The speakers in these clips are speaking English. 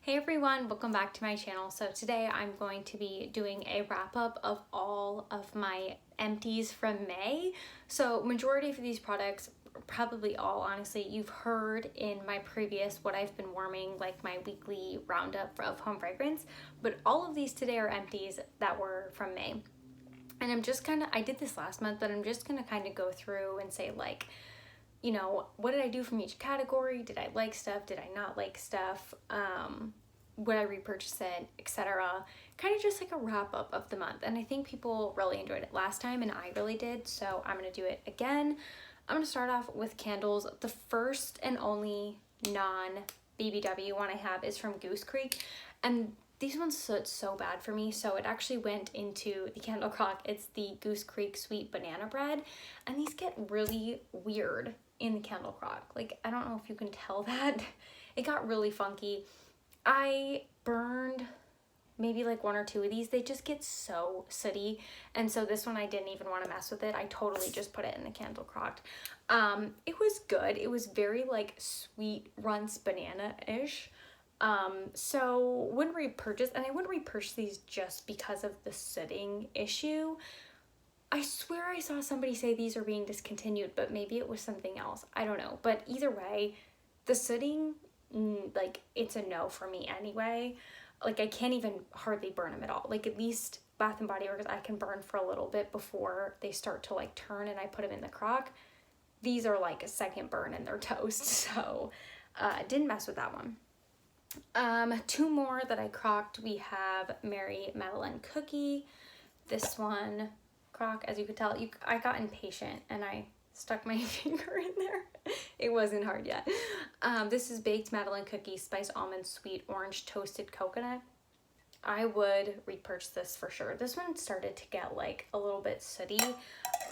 Hey everyone, welcome back to my channel. So today I'm going to be doing a wrap up of all of my empties from May. So majority of these products, probably all honestly, you've heard in my previous what I've been warming, like my weekly roundup of home fragrance, but all of these today are empties that were from May. And I'm just I did this last month, but I'm just gonna kind of go through and say like, you know, what did I do from each category? Did I like stuff? Did I not like stuff? Would I repurchase it, etc. Kind of just like a wrap up of the month. And I think people really enjoyed it last time and I really did. So I'm going to do it again. I'm going to start off with candles. The first and only non-BBW one I have is from Goose Creek. And these ones sit so bad for me. So it actually went into the candle crock. It's the Goose Creek Sweet Banana Bread. And these get really weird in the candle crock. Like, I don't know if you can tell that. It got really funky. I burned maybe like one or two of these. They just get so sooty. And so this one I didn't even want to mess with it. I totally just put it in the candle crock. It was good. It was very like sweet runts banana-ish. So wouldn't repurchase, and I wouldn't repurchase these just because of the sooting issue. I swear I saw somebody say these are being discontinued, but maybe it was something else. I don't know. But either way, the sooting, like, it's a no for me anyway. Like, I can't even hardly burn them at all. Like, at least Bath & Body Works I can burn for a little bit before they start to like turn and I put them in the crock. These are like a second burn and they're toast. So didn't mess with that one. Two more that I crocked. We have Madeline Cookie. This one crock, as you could tell, I got impatient and I stuck my finger in there. It wasn't hard yet. This is Baked Madeleine Cookie, Spice Almond Sweet Orange Toasted Coconut. I would repurchase this for sure. This one started to get like a little bit sooty.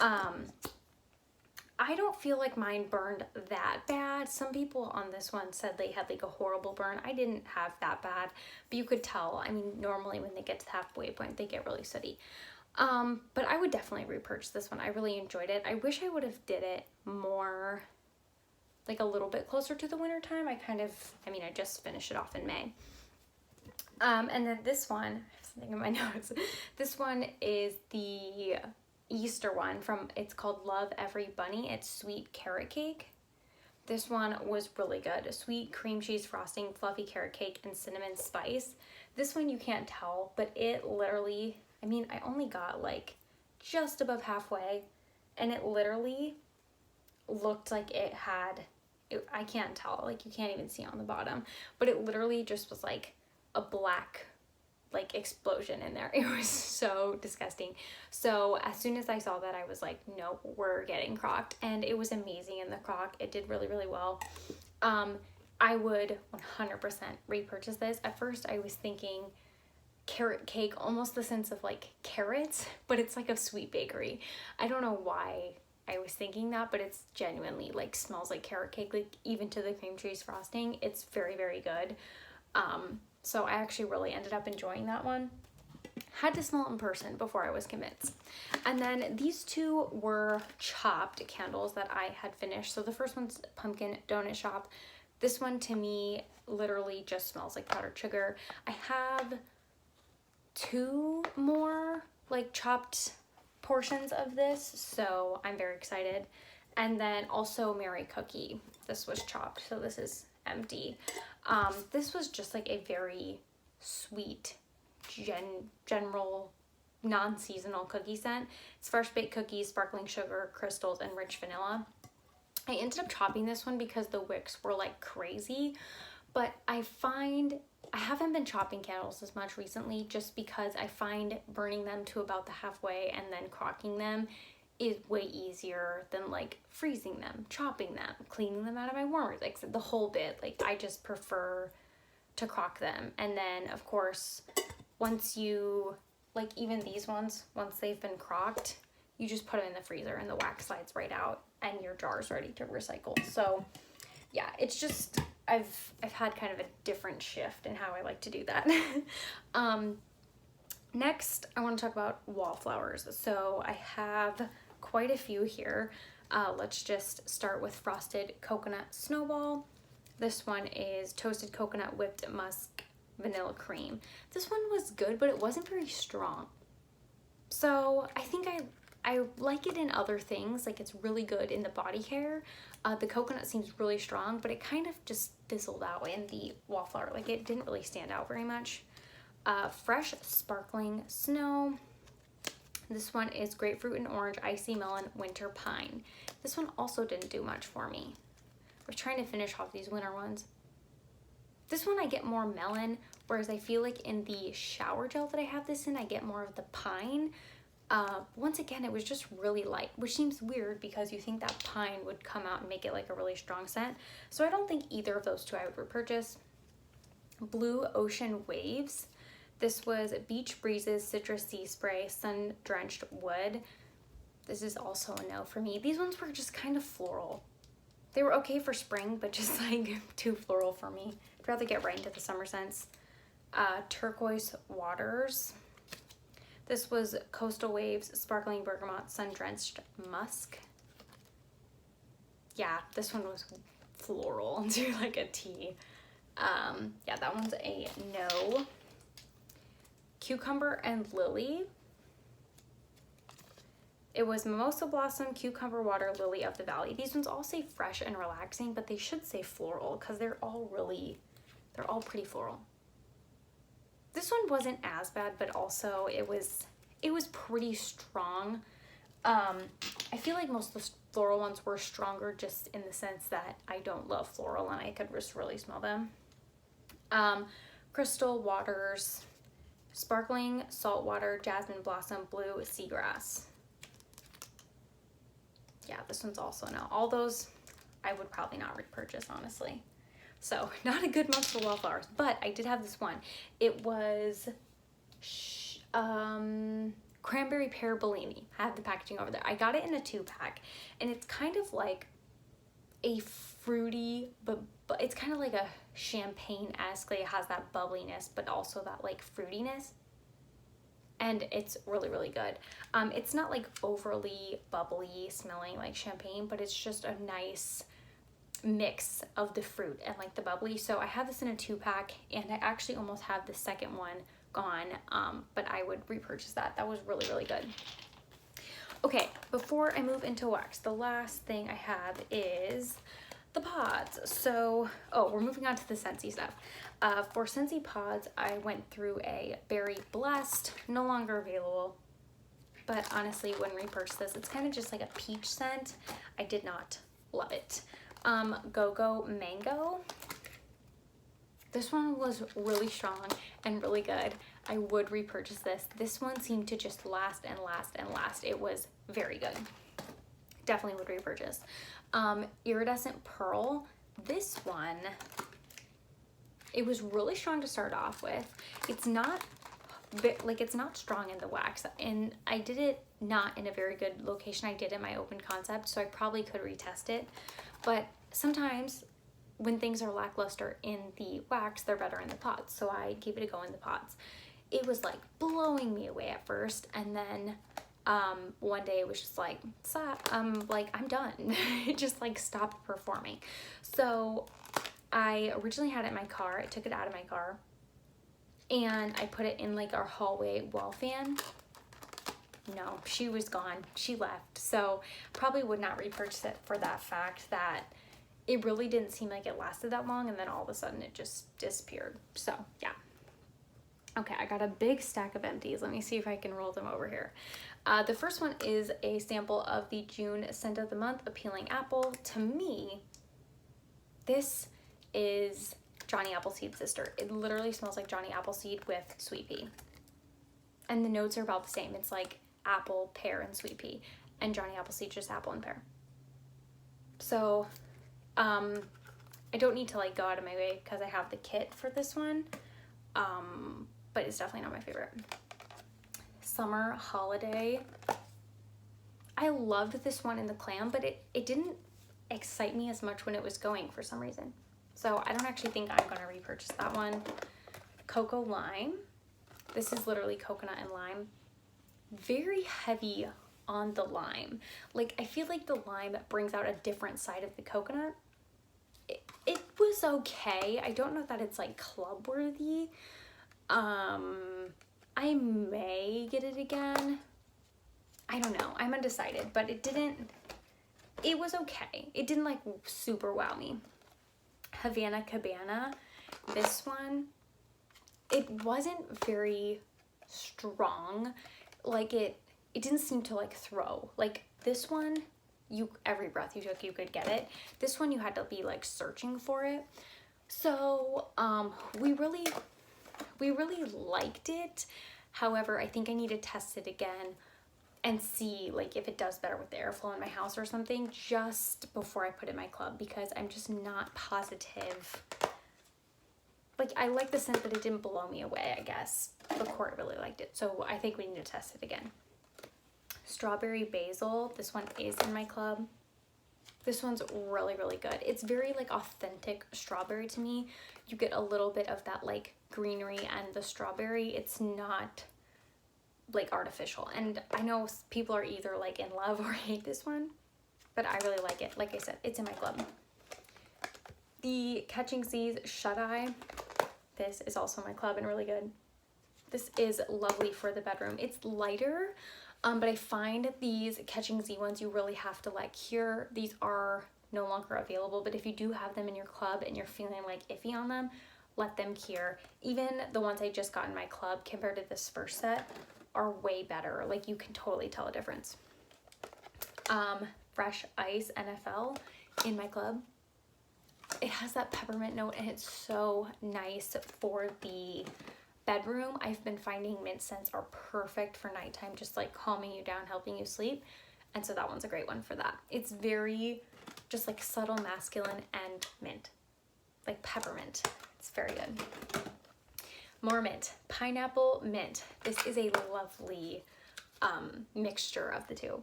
I don't feel like mine burned that bad. Some people on this one said they had like a horrible burn. I didn't have that bad, but you could tell. I mean, normally when they get to the halfway point, they get really sooty. But I would definitely repurchase this one. I really enjoyed it. I wish I would have did it more, like a little bit closer to the winter time. I just finished it off in May. And then this one, I have something in my notes. This one is the Easter one it's called Love Every Bunny. It's sweet carrot cake. This one was really good. A sweet cream cheese frosting, fluffy carrot cake, and cinnamon spice. This one you can't tell, but it literally, I only got like just above halfway and it literally looked like I can't tell, like you can't even see on the bottom, but it literally just was like a black like explosion in there. It was so disgusting. So as soon as I saw that, I was like, nope, we're getting crocked. And it was amazing in the crock. It did really, really well. I would 100% repurchase this. At first I was thinking carrot cake, almost the sense of like carrots, but it's like a sweet bakery. I don't know why I was thinking that, but it's genuinely like smells like carrot cake, like even to the cream cheese frosting. It's very, very good. So I actually really ended up enjoying that one. Had to smell it in person before I was convinced. And then these two were chopped candles that I had finished. So the first one's Pumpkin Donut Shop. This one to me literally just smells like powdered sugar. I have two more like chopped portions of this, so I'm very excited. And then also Mary Cookie. This was chopped, so this is empty. This was just like a very sweet general non-seasonal cookie scent. It's fresh baked cookies, sparkling sugar, crystals, and rich vanilla. I ended up chopping this one because the wicks were like crazy, but I haven't been chopping candles as much recently just because I find burning them to about the halfway and then crocking them is way easier than like freezing them, chopping them, cleaning them out of my warmers, like the whole bit. Like I just prefer to crock them. And then of course, once you, like even these ones, once they've been crocked, you just put them in the freezer and the wax slides right out and your jar is ready to recycle. So yeah, it's just, I've had kind of a different shift in how I like to do that. Next, I want to talk about wallflowers. So I have quite a few here. Let's just start with Frosted Coconut Snowball. This one is Toasted Coconut Whipped Musk vanilla cream. This one was good, but it wasn't very strong. So I think I like it in other things, like it's really good in the body care. The coconut seems really strong, but it kind of just fizzled out in the wallflower. Like it didn't really stand out very much. Fresh Sparkling Snow. This one is Grapefruit and Orange, Icy Melon, Winter Pine. This one also didn't do much for me. I was trying to finish off these winter ones. This one I get more melon, whereas I feel like in the shower gel that I have this in, I get more of the pine. Once again, it was just really light, which seems weird because you think that pine would come out and make it like a really strong scent. So I don't think either of those two I would repurchase. Blue Ocean Waves. This was Beach Breezes, Citrus Sea Spray, Sun Drenched Wood. This is also a no for me. These ones were just kind of floral. They were okay for spring, but just like too floral for me. I'd rather get right into the summer scents. Turquoise Waters. This was Coastal Waves, Sparkling Bergamot, Sun Drenched Musk. Yeah, this one was floral to like a T. Yeah, that one's a no. Cucumber and Lily. It was Mimosa Blossom, Cucumber Water, Lily of the Valley. These ones all say fresh and relaxing, but they should say floral because they're all pretty floral. This one wasn't as bad, but also it was pretty strong. I feel like most of the floral ones were stronger just in the sense that I don't love floral and I could just really smell them. Crystal Waters, Sparkling Saltwater, Jasmine Blossom, Blue Seagrass. Yeah, this one's also no. All those I would probably not repurchase, honestly. So not a good month for wallflowers, but I did have this one. It was Cranberry Pear Bellini. I have the packaging over there. I got it in a 2-pack, and it's kind of like a fruity, but it's kind of like a champagne-esque. Like it has that bubbliness, but also that like fruitiness. And it's really, really good. It's not like overly bubbly smelling like champagne, but it's just a nice mix of the fruit and like the bubbly. So I have this in a 2-pack, and I actually almost have the second one gone, but I would repurchase that. That was really, really good. Okay, before I move into wax, the last thing I have is the pods. So, we're moving on to the Scentsy stuff. For Scentsy pods, I went through a Berry Blessed, no longer available, but honestly wouldn't repurchase this. It's kind of just like a peach scent. I did not love it. Go-Go Mango. This one was really strong and really good. I would repurchase this. This one seemed to just last and last and last. It was very good. Definitely would repurchase. Iridescent Pearl. This one, it was really strong to start off with. It's not strong in the wax, and I did it not in a very good location. I did it in my open concept, so I probably could retest it. But sometimes when things are lackluster in the wax, they're better in the pods. So I gave it a go in the pods. It was like blowing me away at first, and then one day it was just like, I'm done. It just like stopped performing. So I originally had it in my car. I took it out of my car, and I put it in like our hallway wall fan. No, she was gone. She left. So probably would not repurchase it for that fact that it really didn't seem like it lasted that long, and then all of a sudden it just disappeared. So yeah. Okay, I got a big stack of empties. Let me see if I can roll them over here. The first one is a sample of the June Scent of the Month, Appealing Apple. To me, this is Johnny Appleseed Sister. It literally smells like Johnny Appleseed with sweet pea. And the notes are about the same. It's like apple, pear, and sweet pea. And Johnny Appleseed, just apple and pear. So, I don't need to like go out of my way because I have the kit for this one. But it's definitely not my favorite. Summer Holiday. I loved this one in the clam, but it didn't excite me as much when it was going for some reason. So I don't actually think I'm gonna repurchase that one. Coco Lime. This is literally coconut and lime. Very heavy on the lime. Like, I feel like the lime brings out a different side of the coconut. It was okay. I don't know that it's like club worthy. I may get it again. I don't know. I'm undecided, but it was okay. It didn't like super wow me. Havana Cabana, this one, it wasn't very strong. Like it didn't seem to like throw. Like this one, every breath you took, you could get it. This one, you had to be like searching for it. So, we really liked it. However, I think I need to test it again and see like if it does better with the airflow in my house or something just before I put it in my club, because I'm just not positive. Like, I like the scent, but it didn't blow me away, I guess. The court really liked it, so I think we need to test it again. Strawberry Basil, this one is in my club. This one's really, really good. It's very like authentic strawberry to me. You get a little bit of that like greenery and the strawberry. It's not like artificial. And I know people are either like in love or hate this one, but I really like it. Like I said, it's in my club. The Catching Z's Shut Eye. This is also in my club and really good. This is lovely for the bedroom. It's lighter, but I find these Catching Z ones, you really have to like cure. These are no longer available, but if you do have them in your club and you're feeling like iffy on them, let them cure. Even the ones I just got in my club compared to this first set are way better. Like, you can totally tell a difference. Fresh Ice NFL in my club. It has that peppermint note and it's so nice for the bedroom. I've been finding mint scents are perfect for nighttime, just like calming you down, helping you sleep. And so that one's a great one for that. It's very just like subtle masculine and mint, like peppermint. It's very good. Marmot, pineapple mint. This is a lovely mixture of the two.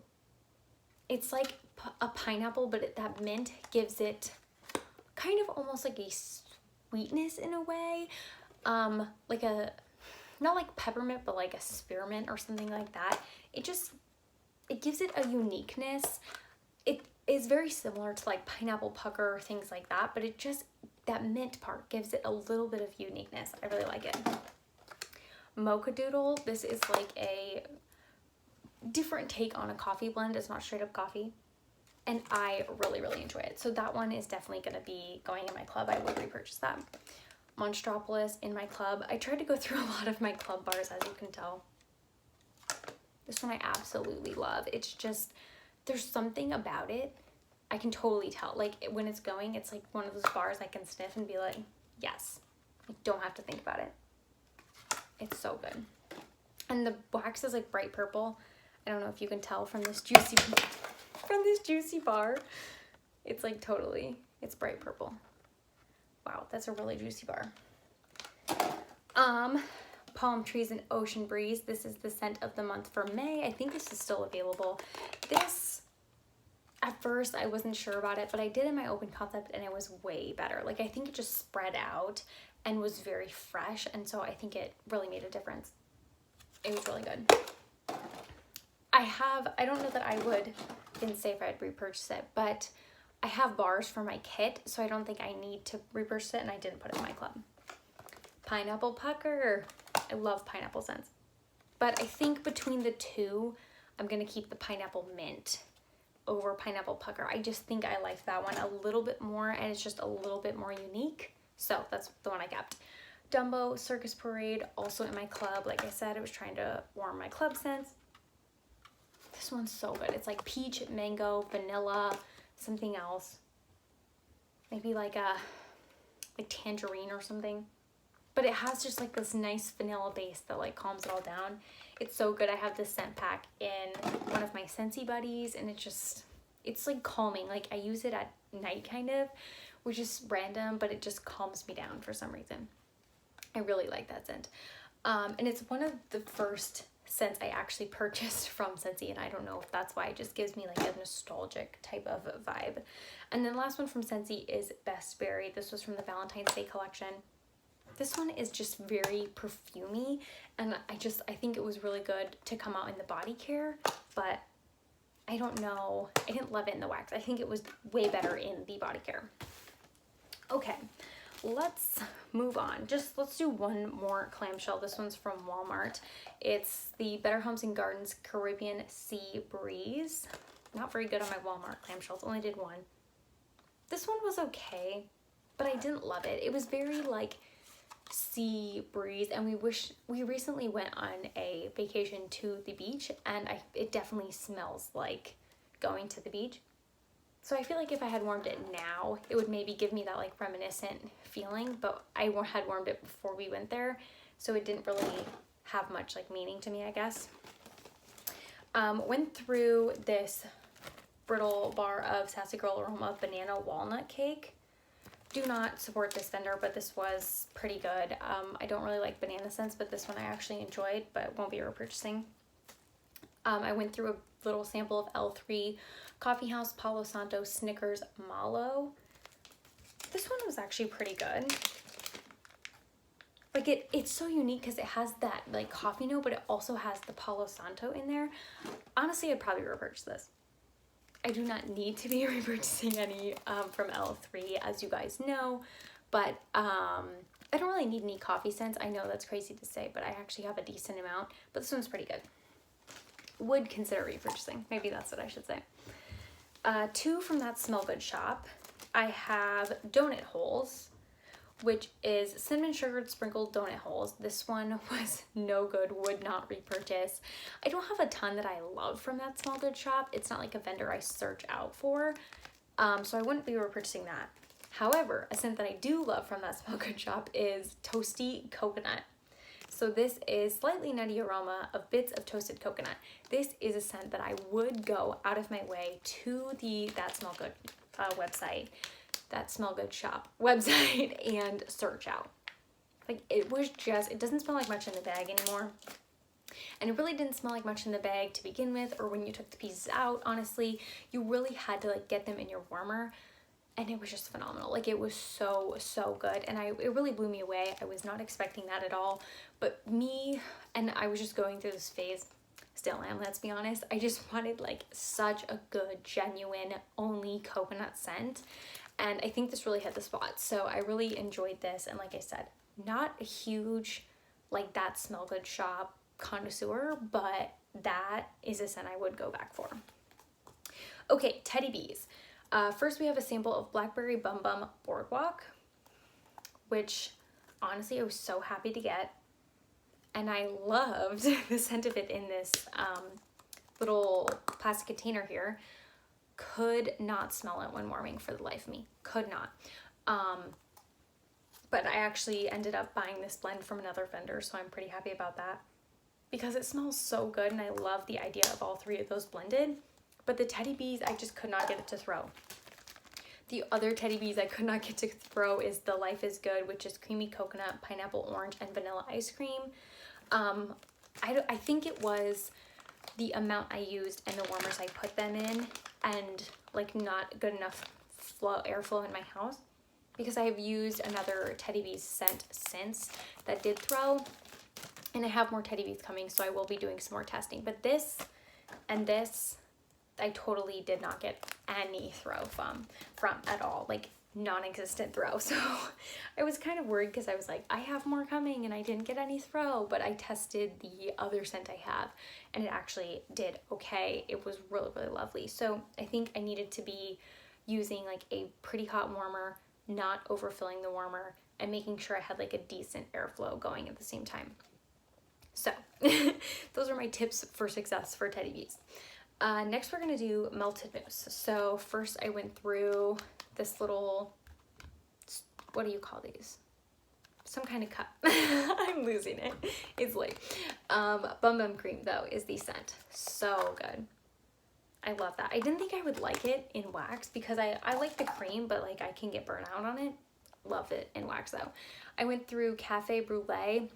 It's like a pineapple, but that mint gives it kind of almost like a sweetness in a way. Like not like peppermint, but like a spearmint or something like that. It gives it a uniqueness. It is very similar to like pineapple pucker or things like that, but that mint part gives it a little bit of uniqueness. I really like it. Mocha Doodle, this is like a different take on a coffee blend. It's not straight up coffee, and I really, really enjoy it. So that one is definitely going to be going in my club. I would repurchase that. Monstropolis in my club. I tried to go through a lot of my club bars, as you can tell. This one I absolutely love. It's just, there's something about it. I can totally tell. Like, when it's going, it's like one of those bars I can sniff and be like, yes. I don't have to think about it. It's so good. And the wax is like bright purple. I don't know if you can tell from this juicy bar. It's like totally, it's bright purple. Wow, that's a really juicy bar. Palm Trees and Ocean Breeze. This is the scent of the month for May. I think this is still available. This, at first, I wasn't sure about it, but I did in my open concept and it was way better. Like, I think it just spread out and was very fresh, and so I think it really made a difference. It was really good. I don't know that I didn't say if I'd repurchase it, but I have bars for my kit, so I don't think I need to repurchase it, and I didn't put it in my club. Pineapple Pucker. I love pineapple scents. But I think between the two, I'm going to keep the Pineapple Mint over Pineapple Pucker. I just think I like that one a little bit more, and it's just a little bit more unique. So that's the one I kept. Dumbo Circus Parade, also in my club. Like I said, I was trying to warm my club scents. This one's so good. It's like peach, mango, vanilla, something else. Maybe like tangerine or something. But it has just like this nice vanilla base that like calms it all down. It's so good. I have this scent pack in one of my Scentsy buddies, and it's like calming. Like, I use it at night kind of, which is random, but it just calms me down for some reason. I really like that scent. And it's one of the first scents I actually purchased from Scentsy, and I don't know if that's why. It just gives me like a nostalgic type of vibe. And then the last one from Scentsy is Best Berry. This was from the Valentine's Day collection. This one is just very perfumey, and I think it was really good to come out in the body care, but I don't know. I didn't love it in the wax. I think it was way better in the body care. Okay, let's move on. Let's do one more clamshell. This one's from Walmart. It's the Better Homes and Gardens Caribbean Sea Breeze. Not very good on my Walmart clamshells. Only did one. This one was okay, but I didn't love it. It was very like sea breeze, and we recently went on a vacation to the beach, and it definitely smells like going to the beach. So I feel like if I had warmed it now, it would maybe give me that like reminiscent feeling, but I had warmed it before we went there, so it didn't really have much like meaning to me, I guess. Went through this brittle bar of Sassy Girl Aroma Banana Walnut Cake. Do not support this vendor, but this was pretty good. I don't really like banana scents, but this one I actually enjoyed, but won't be repurchasing. I went through a little sample of L3 Coffee House Palo Santo Snickers Mallow. This one was actually pretty good. Like it's so unique because it has that like coffee note, but it also has the Palo Santo in there. Honestly, I'd probably repurchase this. I do not need to be repurchasing any from L3, as you guys know, but I don't really need any coffee scents. I know that's crazy to say, but I actually have a decent amount, but this one's pretty good. Would consider repurchasing. Maybe that's what I should say. Two from that Smell Good shop. I have donut holes, which is cinnamon sugared sprinkled donut holes. This one was no good, would not repurchase. I don't have a ton that I love from that Smell Good shop. It's not like a vendor I search out for, so I wouldn't be repurchasing that. However, a scent that I do love from that Smell Good shop is Toasty Coconut. So this is slightly nutty aroma of bits of toasted coconut. This is a scent that I would go out of my way to that Smell Good website, that Smell Good shop website, and search out. Like it doesn't smell like much in the bag anymore. And it really didn't smell like much in the bag to begin with, or when you took the pieces out, honestly. You really had to like get them in your warmer, and it was just phenomenal. Like it was so, so good, and it really blew me away. I was not expecting that at all, but I was just going through this phase, still am, let's be honest. I just wanted like such a good, genuine, only coconut scent, and I think this really hit the spot. So I really enjoyed this, and like I said, not a huge like that Smell Good shop connoisseur, but that is a scent I would go back for. Okay, Teddy Bees. First we have a sample of Blackberry Bum Bum Boardwalk, which honestly I was so happy to get, and I loved the scent of it in this little plastic container here. Could not smell it when warming for the life of me. Could not. But I actually ended up buying this blend from another vendor, so I'm pretty happy about that because it smells so good, and I love the idea of all three of those blended. But the Teddy Bees, I just could not get it to throw. The other Teddy Bees I could not get to throw is the Life is Good, which is creamy coconut, pineapple orange, and vanilla ice cream. I think it was the amount I used and the warmers I put them in, and like not good enough airflow in my house, because I have used another Teddy Bees scent since that did throw, and I have more Teddy Bees coming, so I will be doing some more testing. But this and this, I totally did not get any throw from at all, like non-existent throw. So I was kind of worried because I was like, I have more coming and I didn't get any throw, but I tested the other scent I have and it actually did okay. It was really, really lovely. So I think I needed to be using like a pretty hot warmer, not overfilling the warmer, and making sure I had like a decent airflow going at the same time. So those are my tips for success for Teddy Bees. Next we're gonna do melted mousse. So first I went through this little, what do you call these? Some kind of cup. I'm losing it. It's late. Bum Bum Cream though is the scent. So good. I love that. I didn't think I would like it in wax because I like the cream, but like I can get burnt out on it. Love it in wax though. I went through Cafe Brule.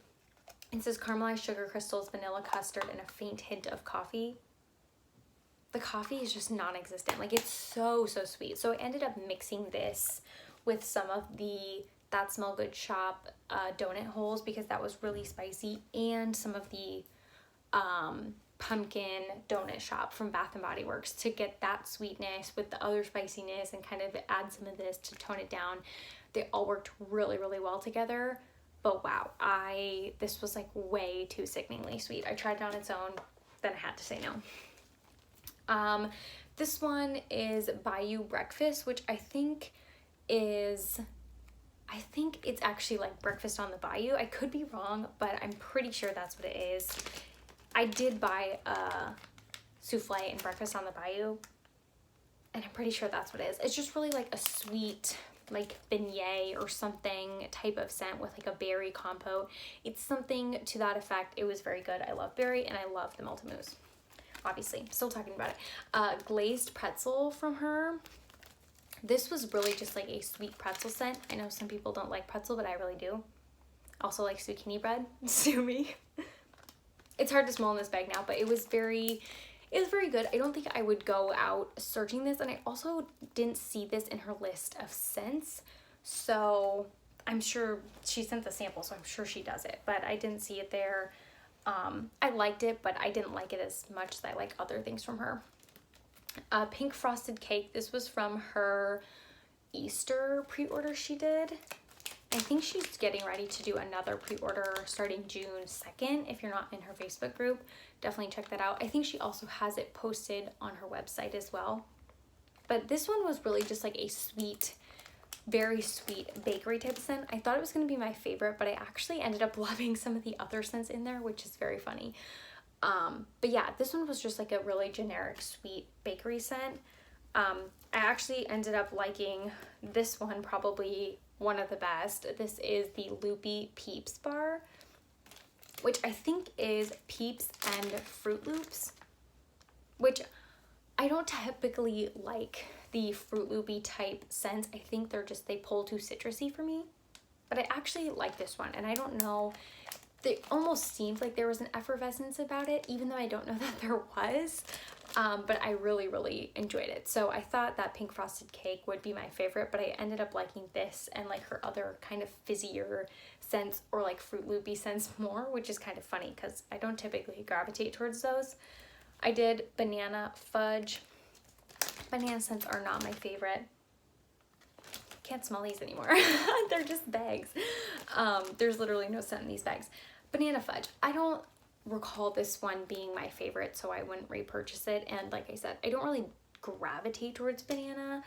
It says caramelized sugar crystals, vanilla custard, and a faint hint of coffee. The coffee is just non-existent. Like it's so, so sweet. So I ended up mixing this with some of That Smell Good shop donut holes because that was really spicy, and some of the pumpkin donut shop from Bath & Body Works to get that sweetness with the other spiciness and kind of add some of this to tone it down. They all worked really, really well together. But wow, this was like way too sickeningly sweet. I tried it on its own, then I had to say no. This one is Bayou Breakfast, which I think it's actually like breakfast on the bayou. I could be wrong, but I'm pretty sure that's what it is. I did buy a souffle and breakfast on the bayou, and I'm pretty sure that's what it is. It's just really like a sweet, like beignet or something type of scent with like a berry compote. It's something to that effect. It was very good. I love berry and I love the melted mousse. Obviously, still talking about it. Glazed Pretzel from her. This was really just like a sweet pretzel scent. I know some people don't like pretzel, but I really do. Also like zucchini bread. Sue me. It's hard to smell in this bag now, but it was very good. I don't think I would go out searching this, and I also didn't see this in her list of scents. So I'm sure she sent the sample, so I'm sure she does it, but I didn't see it there. I liked it, but I didn't like it as much as I like other things from her. Pink Frosted Cake. This was from her Easter pre-order she did. I think she's getting ready to do another pre-order starting June 2nd. If you're not in her Facebook group, definitely check that out. I think she also has it posted on her website as well. But this one was really just like a sweet, very sweet bakery type of scent. I thought it was going to be my favorite, but I actually ended up loving some of the other scents in there, which is very funny. But yeah, this one was just like a really generic sweet bakery scent. I actually ended up liking this one, probably one of the best. This is the Loopy Peeps Bar, which I think is Peeps and Fruit Loops, which I don't typically like the Fruit Loopy type scents. I think they pull too citrusy for me, but I actually like this one, and I don't know, it almost seemed like there was an effervescence about it, even though I don't know that there was. But I really, really enjoyed it. So I thought that Pink Frosted Cake would be my favorite, but I ended up liking this and like her other kind of fizzier scents or like Fruit Loopy scents more, which is kind of funny because I don't typically gravitate towards those. I did Banana Fudge. Banana scents are not my favorite. Can't smell these anymore. They're just bags. There's literally no scent in these bags. Banana Fudge. I don't recall this one being my favorite, so I wouldn't repurchase it. And like I said, I don't really gravitate towards banana.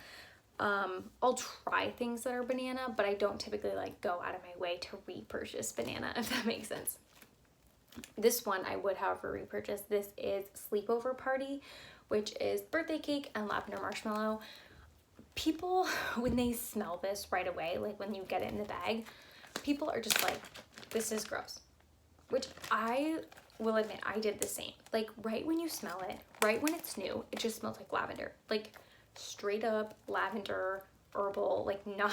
I'll try things that are banana, but I don't typically like go out of my way to repurchase banana, if that makes sense. This one I would, however, repurchase. This is Sleepover Party, which is birthday cake and lavender marshmallow. People, when they smell this right away, like when you get it in the bag, people are just like, this is gross. Which I will admit, I did the same. Like right when you smell it, right when it's new, it just smells like lavender. Like straight up lavender, herbal, like not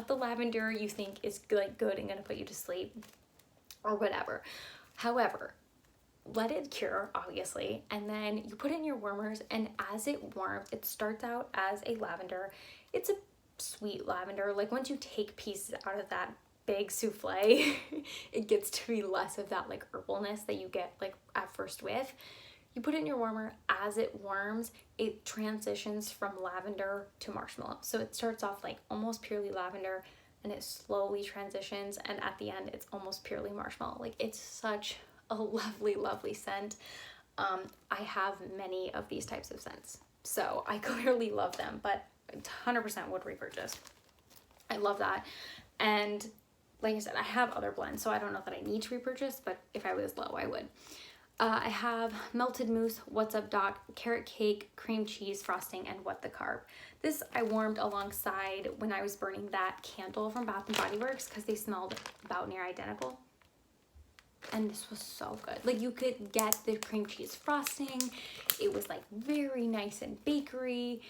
the lavender you think is like good and gonna put you to sleep or whatever. However, let it cure, obviously, and then you put it in your warmers, and as it warms, it starts out as a lavender. It's a sweet lavender. Like once you take pieces out of that big souffle, it gets to be less of that like herbalness that you get like at first with. You put it in your warmer. As it warms, it transitions from lavender to marshmallow. So it starts off like almost purely lavender, and it slowly transitions, and at the end it's almost purely marshmallow. Like it's such a lovely, lovely scent. I have many of these types of scents, so I clearly love them, but 100% would repurchase. I love that. And like I said, I have other blends, so I don't know that I need to repurchase, but if I was low, I would. I have Melted Mousse, What's Up Doc, Carrot Cake, Cream Cheese Frosting, and What the Carb. This I warmed alongside when I was burning that candle from Bath & Body Works because they smelled about near identical. And this was so good. Like you could get the cream cheese frosting. It was like very nice and bakery.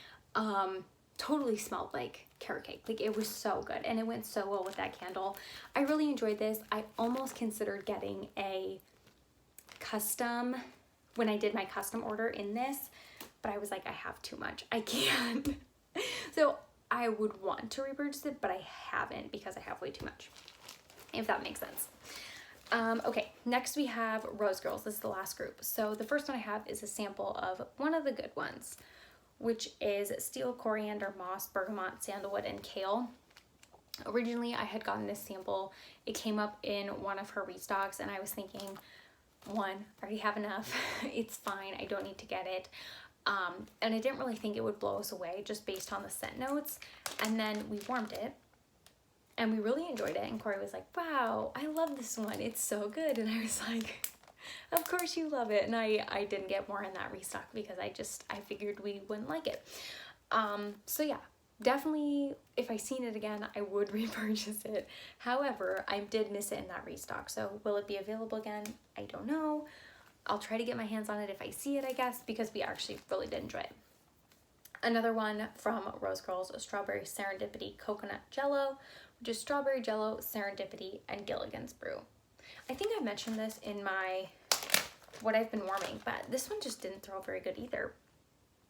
Totally smelled like carrot cake. Like it was so good, and it went so well with that candle. I really enjoyed this. I almost considered getting a custom when I did my custom order in this, but I was like, I have too much. I can't. So I would want to repurchase it, but I haven't because I have way too much, if that makes sense. Okay, next we have Rose Girls. This is the last group. So the first one I have is a sample of one of the good ones, which is Steel Coriander, Moss, Bergamot, Sandalwood, and Kale. Originally, I had gotten this sample. It came up in one of her restocks, and I was thinking, one, I already have enough. It's fine. I don't need to get it. And I didn't really think it would blow us away just based on the scent notes. And then we warmed it, and we really enjoyed it. And Corey was like, wow, I love this one. It's so good. And I was like, of course you love it. And I didn't get more in that restock because I figured we wouldn't like it. So yeah, definitely if I seen it again, I would repurchase it. However, I did miss it in that restock. So will it be available again? I don't know. I'll try to get my hands on it if I see it, I guess, because we actually really did enjoy it. Another one from Rose Girls, a Strawberry Serendipity Coconut Jello, which is strawberry jello, serendipity, and Gilligan's Brew. I think I mentioned this in my what I've been warming, but this one just didn't throw very good either.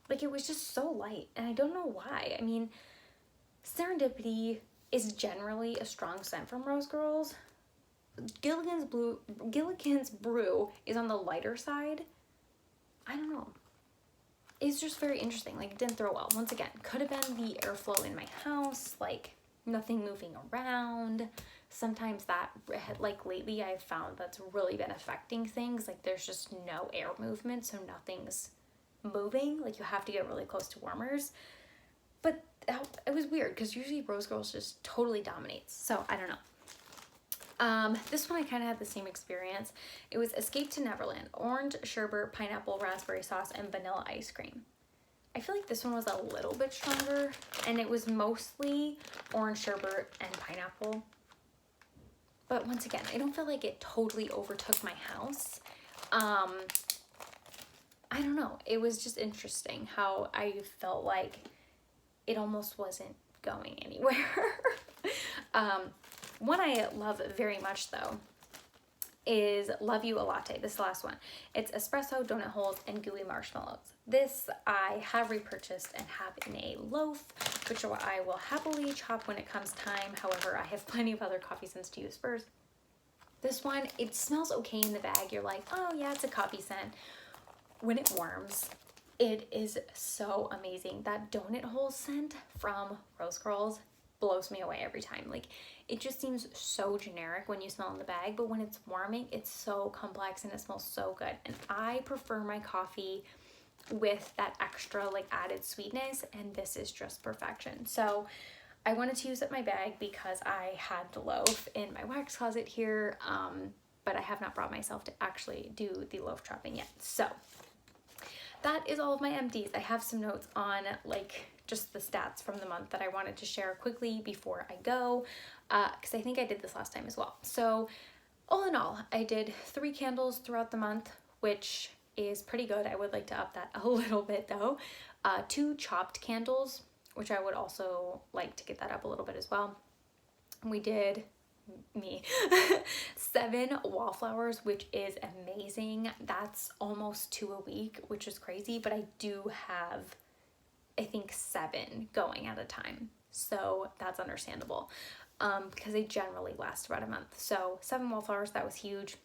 Like, it was just so light, and I don't know why. I mean, Serendipity is generally a strong scent from Rose Girls. Gilligan's Brew is on the lighter side. I don't know. It's just very interesting. Like, it didn't throw well. Once again, could have been the airflow in my house, like nothing moving around. Sometimes that, like lately, I've found that's really been affecting things. Like, there's just no air movement, so nothing's moving. Like, you have to get really close to warmers. But it was weird because usually Rose Girls just totally dominates. So I don't know. This one I kind of had the same experience. It was Escape to Neverland, orange sherbet, pineapple, raspberry sauce, and vanilla ice cream. I feel like this one was a little bit stronger, and it was mostly orange sherbet and pineapple. But once again, I don't feel like it totally overtook my house. I don't know. It was just interesting how I felt like it almost wasn't going anywhere. One I love very much, though, is Love You a Latte. This is the last one. It's espresso, donut holes, and gooey marshmallows. This I have repurchased and have in a loaf, which I will happily chop when it comes time. However, I have plenty of other coffee scents to use first. This one, it smells okay in the bag. You're like, oh yeah, it's a coffee scent. When it warms, it is so amazing. That donut hole scent from Rose Girls blows me away every time. Like, it just seems so generic when you smell in the bag, but when it's warming, it's so complex and it smells so good. And I prefer my coffee with that extra like added sweetness, and this is just perfection. So I wanted to use up my bag because I had the loaf in my wax closet here, but I have not brought myself to actually do the loaf chopping yet. So that is all of my empties. I have some notes on like just the stats from the month that I wanted to share quickly before I go, because I think I did this last time as well. So all in all, I did 3 candles throughout the month, which is pretty good. I would like to up that a little bit though. 2 chopped candles, which I would also like to get that up a little bit as well. We did 7 wallflowers, which is amazing. That's almost 2 a week, which is crazy, but I do have, I think, 7 going at a time, so that's understandable, because they generally last about a month. So 7 wallflowers, that was huge.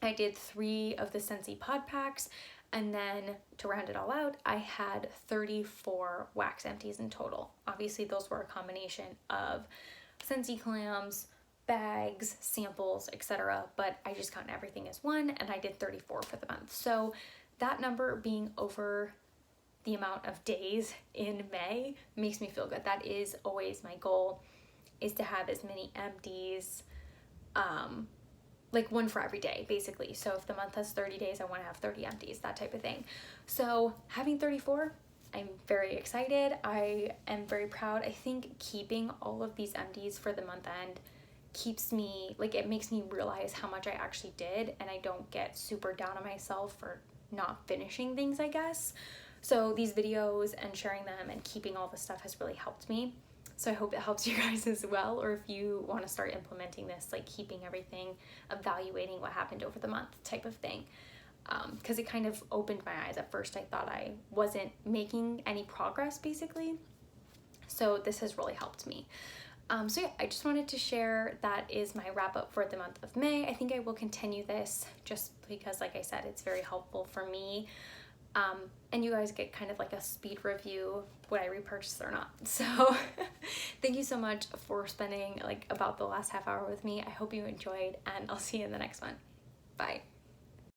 I did 3 of the Scentsy pod packs, and then to round it all out, I had 34 wax empties in total. Obviously those were a combination of Scentsy clams, bags, samples, etc., but I just count everything as one, and I did 34 for the month. So that number being over the amount of days in May makes me feel good. That is always my goal, is to have as many empties, like one for every day, basically. So if the month has 30 days, I want to have 30 empties, that type of thing. So having 34, I'm very excited. I am very proud. I think keeping all of these empties for the month end keeps me, like, it makes me realize how much I actually did, and I don't get super down on myself for not finishing things, I guess. So these videos and sharing them and keeping all the stuff has really helped me. So I hope it helps you guys as well, or if you want to start implementing this, like keeping everything, evaluating what happened over the month type of thing. Because it kind of opened my eyes. At first I thought I wasn't making any progress, basically. So this has really helped me. So yeah, I just wanted to share that is my wrap up for the month of May. I think I will continue this just because, like I said, it's very helpful for me. And you guys get kind of like a speed review, would I repurchase or not. So thank you so much for spending like about the last half hour with me. I hope you enjoyed, and I'll see you in the next one. Bye.